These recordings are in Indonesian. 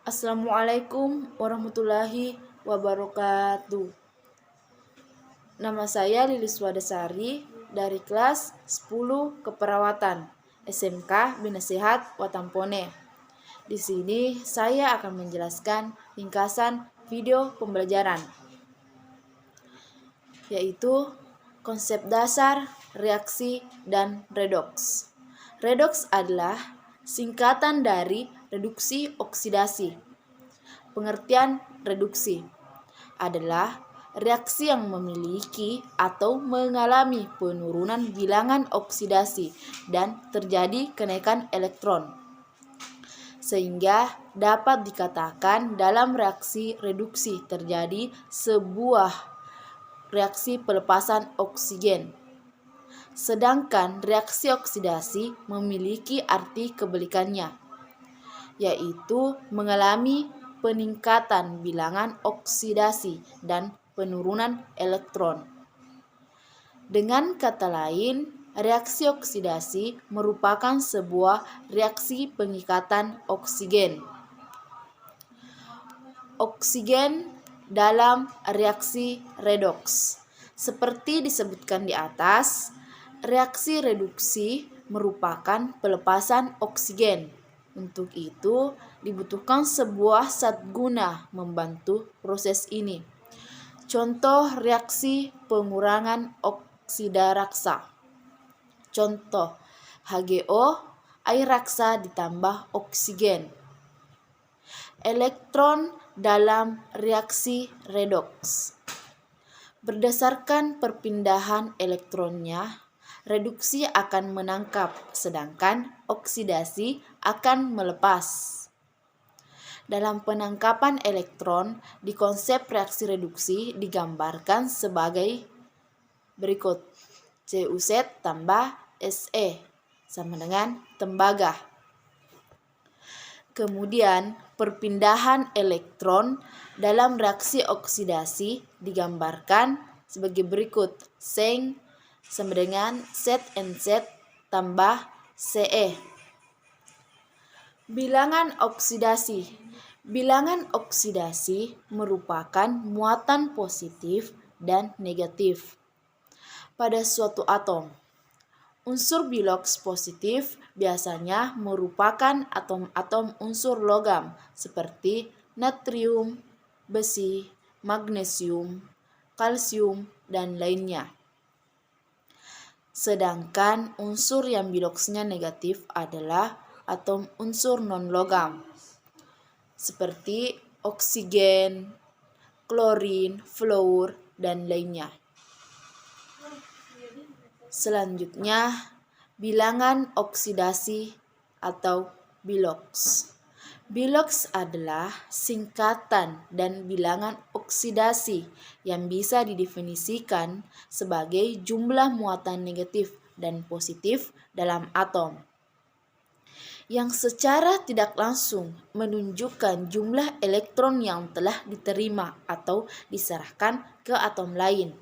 Assalamualaikum warahmatullahi wabarakatuh. Nama saya Lilis Wadasari dari kelas 10 Keperawatan SMK Bina Sehat Watampone. Di sini saya akan menjelaskan ringkasan video pembelajaran, yaitu konsep dasar, reaksi, dan redoks. Redoks adalah singkatan dari reduksi oksidasi. Pengertian reduksi adalah reaksi yang memiliki atau mengalami penurunan bilangan oksidasi dan terjadi kenaikan elektron, sehingga dapat dikatakan dalam reaksi reduksi terjadi sebuah reaksi pelepasan oksigen. Sedangkan reaksi oksidasi memiliki arti kebalikannya, yaitu mengalami peningkatan bilangan oksidasi dan penurunan elektron. Dengan kata lain, reaksi oksidasi merupakan sebuah reaksi pengikatan oksigen. Oksigen dalam reaksi redoks. Seperti disebutkan di atas, reaksi reduksi merupakan pelepasan oksigen. Untuk itu, dibutuhkan sebuah zat guna membantu proses ini. Contoh reaksi pengurangan oksida raksa. Contoh HGO, air raksa ditambah oksigen. Elektron dalam reaksi redoks. Berdasarkan perpindahan elektronnya, reduksi akan menangkap, sedangkan oksidasi akan melepas. Dalam penangkapan elektron, di konsep reaksi reduksi digambarkan sebagai berikut. CuZ tambah Se sama dengan tembaga. Kemudian, perpindahan elektron dalam reaksi oksidasi digambarkan sebagai berikut. Seng sama dengan ZnZ tambah Ce. Bilangan oksidasi. Bilangan oksidasi merupakan muatan positif dan negatif pada suatu atom. Unsur biloks positif biasanya merupakan atom-atom unsur logam seperti natrium, besi, magnesium, kalsium, dan lainnya. Sedangkan unsur yang biloksnya negatif adalah atom unsur non-logam seperti oksigen, klorin, fluor, dan lainnya. Selanjutnya, bilangan oksidasi atau biloks. Biloks adalah singkatan dan bilangan oksidasi yang bisa didefinisikan sebagai jumlah muatan negatif dan positif dalam atom, yang secara tidak langsung menunjukkan jumlah elektron yang telah diterima atau diserahkan ke atom lain.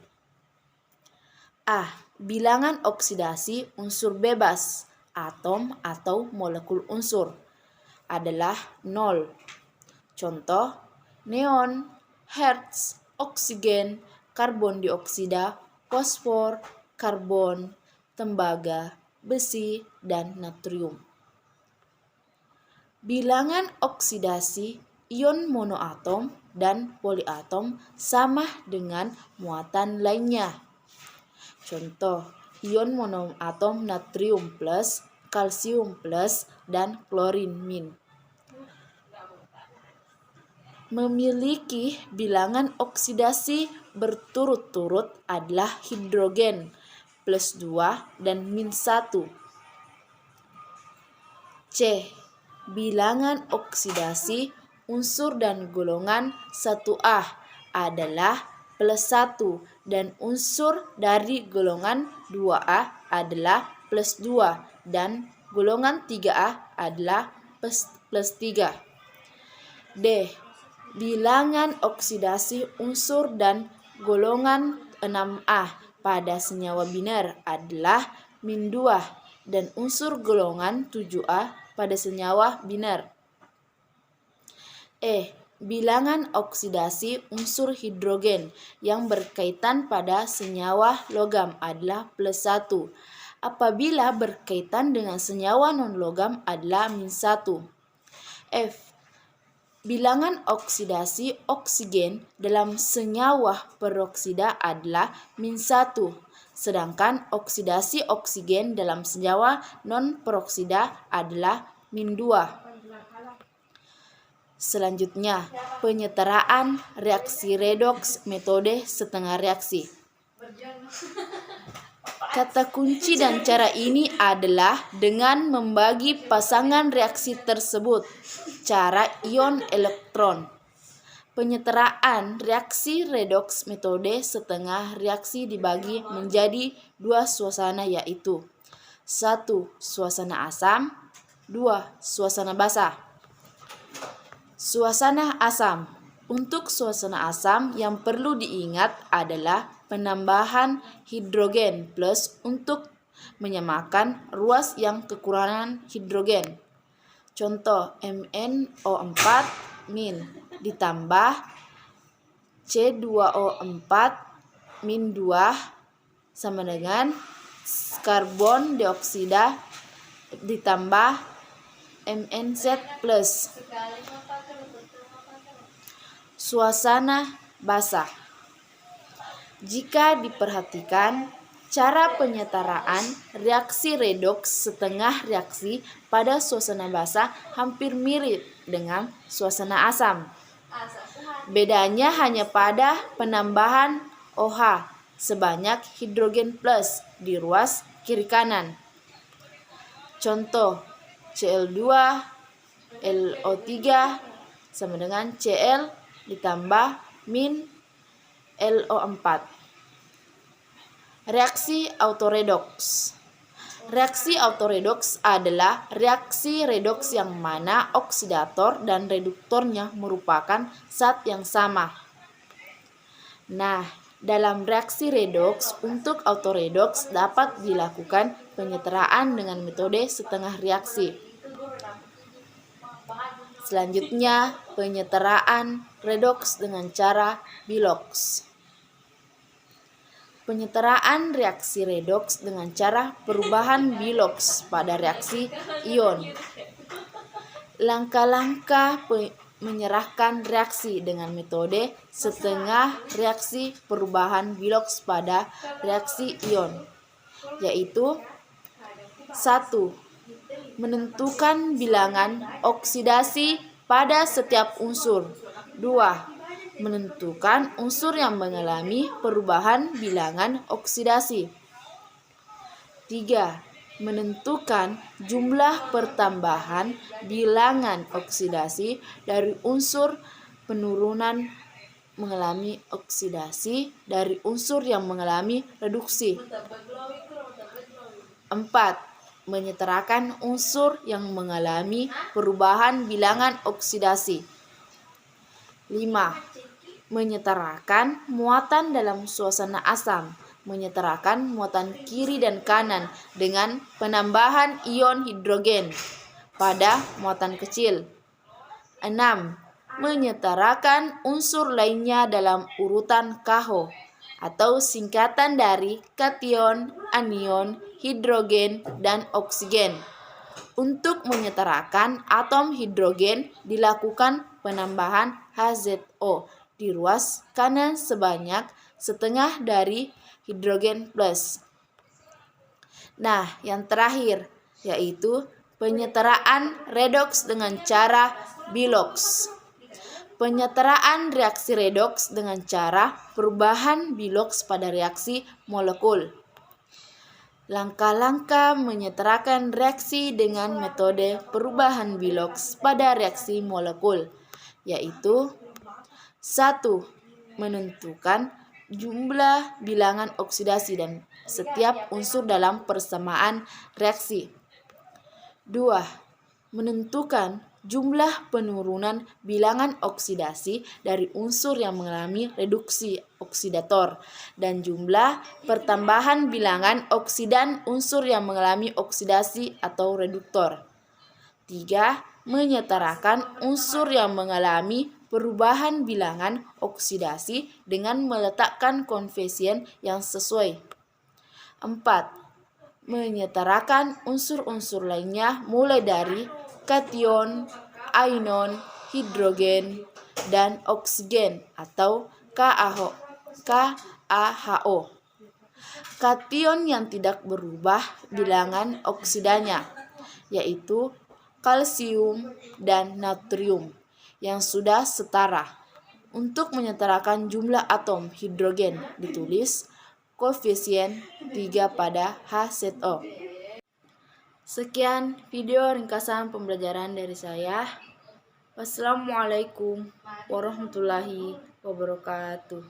Bilangan oksidasi unsur bebas, atom atau molekul unsur adalah 0. Contoh, neon, hertz, oksigen, karbon dioksida, fosfor, karbon, tembaga, besi, dan natrium. Bilangan oksidasi ion monoatom dan poliatom sama dengan muatan lainnya. Contoh, ion monoatom natrium plus, kalsium plus, dan klorin min. Memiliki bilangan oksidasi berturut-turut adalah hidrogen plus 2 dan min 1. C. Bilangan oksidasi unsur dan golongan 1A adalah plus 1 dan unsur dari golongan 2A adalah plus 2 dan golongan 3A adalah plus 3. D. Bilangan oksidasi unsur dan golongan 6A pada senyawa biner adalah min 2 dan unsur golongan 7A pada senyawa biner. Bilangan oksidasi unsur hidrogen yang berkaitan pada senyawa logam adalah +1 apabila berkaitan dengan senyawa non-logam adalah -1. Bilangan oksidasi oksigen dalam senyawa peroksida adalah -1, sedangkan oksidasi oksigen dalam senyawa non-peroksida adalah -2. Selanjutnya, penyetaraan reaksi redoks metode setengah reaksi. Kata kunci dan cara ini adalah dengan membagi pasangan reaksi tersebut, cara ion elektron. Penyetaraan reaksi redoks metode setengah reaksi dibagi menjadi 2 suasana, yaitu 1. Suasana asam, 2. Suasana basah. Suasana asam. Untuk suasana asam yang perlu diingat adalah penambahan hidrogen plus untuk menyamakan ruas yang kekurangan hidrogen. Contoh MnO4- ditambah C2O4- 2 sama dengan karbon dioksida ditambah MnZ+. Suasana basah. Jika diperhatikan, cara penyetaraan reaksi redoks setengah reaksi pada suasana basah hampir mirip dengan suasana asam. Bedanya hanya pada penambahan OH sebanyak hidrogen plus di ruas kiri kanan. Contoh Cl2 LO3 sama dengan Cl ditambah -LO4. Reaksi autoredoks. Reaksi autoredoks adalah reaksi redoks yang mana oksidator dan reduktornya merupakan zat yang sama. Nah, dalam reaksi redoks untuk autoredoks dapat dilakukan penyetaraan dengan metode setengah reaksi. Selanjutnya, penyetaraan redoks dengan cara biloks. Penyetaraan reaksi redoks dengan cara perubahan biloks pada reaksi ion. Langkah-langkah menyerahkan reaksi dengan metode setengah reaksi perubahan biloks pada reaksi ion, yaitu 1. Menentukan bilangan oksidasi pada setiap unsur. 2. Menentukan unsur yang mengalami perubahan bilangan oksidasi. 3. Menentukan jumlah pertambahan bilangan oksidasi dari unsur penurunan mengalami oksidasi dari unsur yang mengalami reduksi. 4. Menyetarakan unsur yang mengalami perubahan bilangan oksidasi. 5. Menyetarakan muatan dalam suasana asam. Menyetarakan muatan kiri dan kanan dengan penambahan ion hidrogen pada muatan kecil. 6. Menyetarakan unsur lainnya dalam urutan KH atau singkatan dari kation, anion, hidrogen, dan oksigen. Untuk menyetarakan atom hidrogen dilakukan penambahan HZO di ruas kanan sebanyak setengah dari hidrogen plus. Nah, yang terakhir yaitu penyetaraan redoks dengan cara biloks. Penyetaraan reaksi redoks dengan cara perubahan biloks pada reaksi molekul. Langkah-langkah menyetarakan reaksi dengan metode perubahan biloks pada reaksi molekul, yaitu 1. Menentukan jumlah bilangan oksidasi dan setiap unsur dalam persamaan reaksi. 2. Menentukan jumlah penurunan bilangan oksidasi dari unsur yang mengalami reduksi oksidator dan jumlah pertambahan bilangan oksidan unsur yang mengalami oksidasi atau reduktor. 3. menyetarakan unsur yang mengalami perubahan bilangan oksidasi dengan meletakkan koefisien yang sesuai. 4. Menyetarakan unsur-unsur lainnya mulai dari kation, anion, hidrogen, dan oksigen atau KAHO. Kation yang tidak berubah bilangan oksidanya, yaitu kalsium dan natrium yang sudah setara. Untuk menyetarakan jumlah atom hidrogen ditulis koefisien 3 pada HZO. Sekian video ringkasan pembelajaran dari saya. Wassalamualaikum warahmatullahi wabarakatuh.